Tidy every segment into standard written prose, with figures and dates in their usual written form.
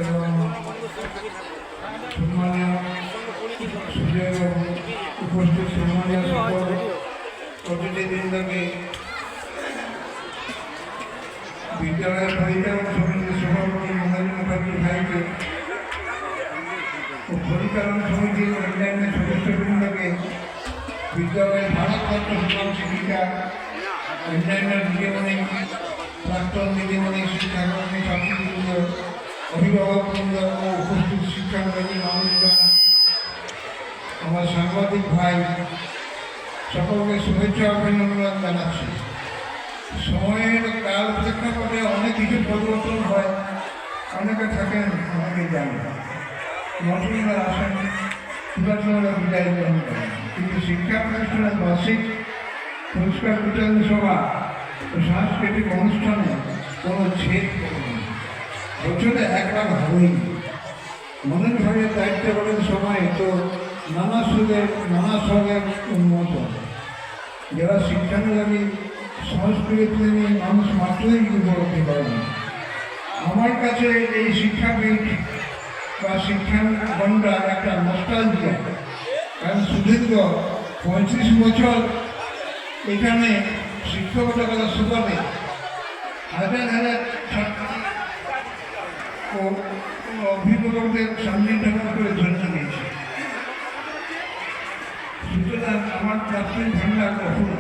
এবং সম্মানীয় সুযোগ উপস্থিত সম্মানীয় সকল অতিথিবৃন্দকে বিদ্যালয়ের পরিচালন সমিতির সভাপতি মনোজ মুখার্জী ভাইকে ও পরিচালন সমিতির অন্যান্য সদস্যবৃন্দকে, বিদ্যালয়ের ভারপ্রাপ্ত শিক্ষক শিক্ষিকা, অন্যান্য দিদিমণি, প্রাক্তন দিদিমণি, শিক্ষাকর্মী, ছাত্রবৃন্দ, অভিভাবকবৃন্দ ও উপস্থিত শিক্ষাকর্মী মানুষজন, আমার সাংবাদিক ভাই, সকলকে শুভেচ্ছা অভিনন্দন জানাচ্ছি। সময়ের কাল প্রেক্ষাপটে অনেক কিছু পরিবর্তন হয়, অনেকে থাকেন, অনেকে জানেন, নতুনরা আসেন, পুরাতনরা বিদায় গ্রহণ করেন। কিন্তু শিক্ষা প্রতিষ্ঠানের বার্ষিক পুরস্কার বিতরণ সভা ও সাংস্কৃতিক অনুষ্ঠানে কোনো ছেদ করেনি। বছরে একবার হবেই। মনের ভাবের দায়িত্ব বলেন সময় তো নানা সুদের নানা স্বরের উন্মোচন। যারা শিক্ষানুরাগী, সংস্কৃতি নিয়ে মানুষ মাত্রই উপলব্ধি করেন। আমার কাছে এই শিক্ষাবিদ বা শিক্ষাগণরা একটা নস্টালজিয়া, কারণ সুদীর্ঘ 35 বছর এখানে শিক্ষকতা করার সুবাদে হাজার হাজার ছাত্র ও অভিভাবকদের সান্নিধ্য করে জন্ম নিয়েছে। সুতরাং আমার প্রাচীন ভান্ডার কখনো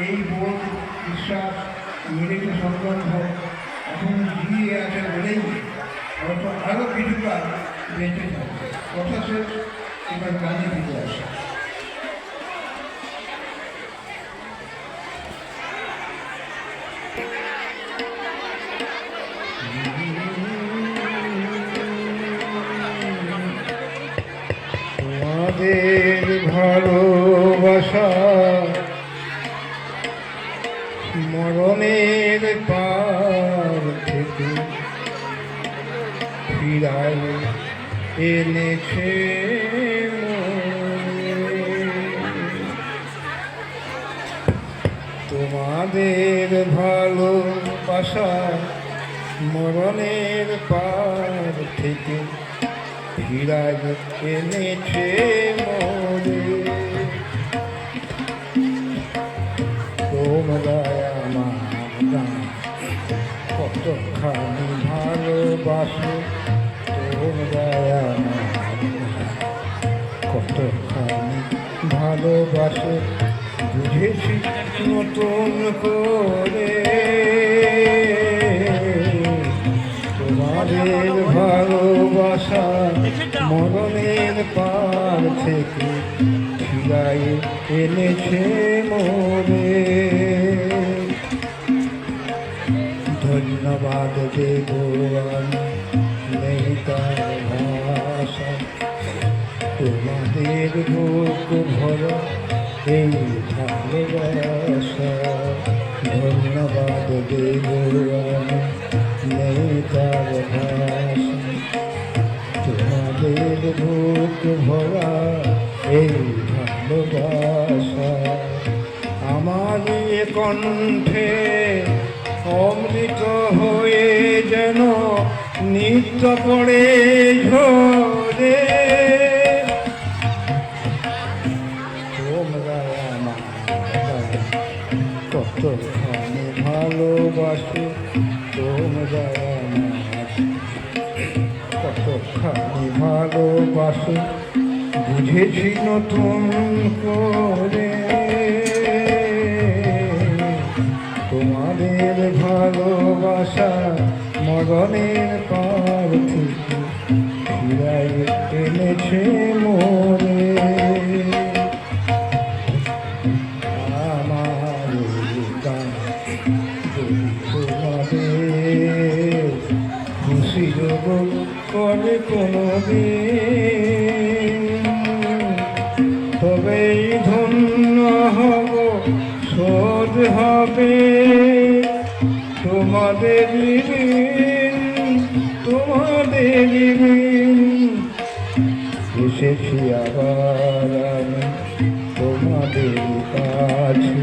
এই বোধ, বিশ্বাস, মিলিত সংবন্ধ এখন জিয়ে আছে বলেই হয়তো আরও কিছুটা বেঁচে থাকে। কথা শেষ, এবার গানে ফিরে আসে। তোমাদের ভালোবাসা মরণের পার থেকে ফিরাই এনেছে তোমাদের ভালোবাসা মরণের পার থেকে ফিরাই এনেছে মোরে। তোমরা আমার কতখানি ভালোবাসো, তোমরা আমার কতখানি ভালোবাসো বুঝেছি নতুন করে। তোমাদের ভালোবাসা মরণের পার থেকে ফিরাই এনেছে মোরে। ধন্যবাদ দেব আমি নেই তার ভাষা, তোমাদের বুক ভরা এই ভালোবাসা। ধন্যবাদ দেব আমি নেই তার ভাষা, তোমাদের বুক ভরা এই ভালোবাসা। আমার কণ্ঠে অমৃত হয়ে যেন নিত্য করে ঝরে। তোমরা আমার কতখানি ভালোবাসো, তোমরা আমার কতখানি ভালোবাসো বুঝেছি নতুন করে। তোমাদের ভালোবাসা মরণের পার থেকে ফিরাই এনেছে মোরে। আমার গান তোমাদের খুশি যোগ করে কোনো দিন, তবেই ধন্য হব, শোধ হবে তোমাদের ঋণ, তোমাদের ঋণ। এসেছি আবার আমি তোমাদের কাছে,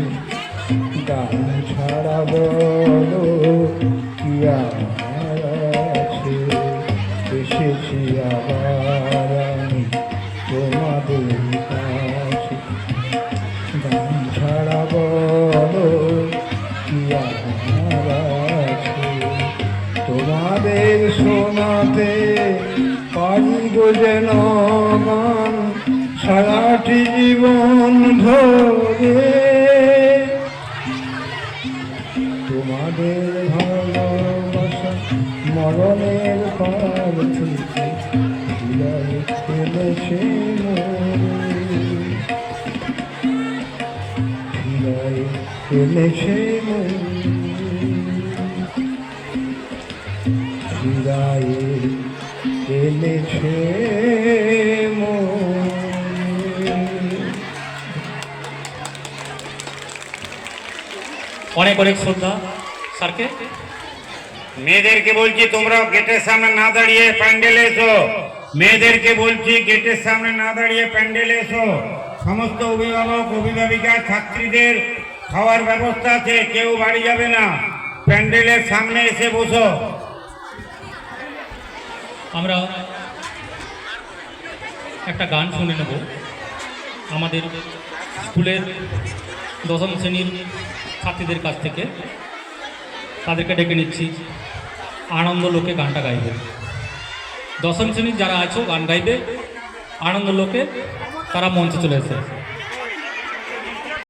গান ছাড়া বলো কি আমার আছে। তোমাদের শোনাতে পারিব যেন গান সারাটি জীবন ধরে। তোমাদের ভালোবাসা মরণের পার থেকে ফিরায় ফেলেছে ফিরায় ফেলেছে ফিরায় ফেলেছে অনেক অনেক শ্রদ্ধা স্যারকে। মেয়েদেরকে বলছি তোমরা গেটের সামনে না দাঁড়িয়ে প্যান্ডেলে এসো। মেয়েদেরকে বলছি গেটের সামনে না দাঁড়িয়ে প্যান্ডেলে এসো। সমস্ত অভিভাবক অভিভাবিকা ছাত্রীদের খাওয়ার ব্যবস্থা আছে, কেউ বাড়ি যাবে না, প্যান্ডেলের সামনে এসে বসো। আমরা একটা গান শুনে নেব আমাদের স্কুলের দশম শ্রেণীর ছাত্রীদের কাছ থেকে। তাদেরকে ডেকে নিচ্ছি, আনন্দ লোকে গানটা গাইবে। দশম শ্রেণীর যারা আছো গান গাইবে আনন্দ লোকে, তারা মঞ্চে চলে এসে।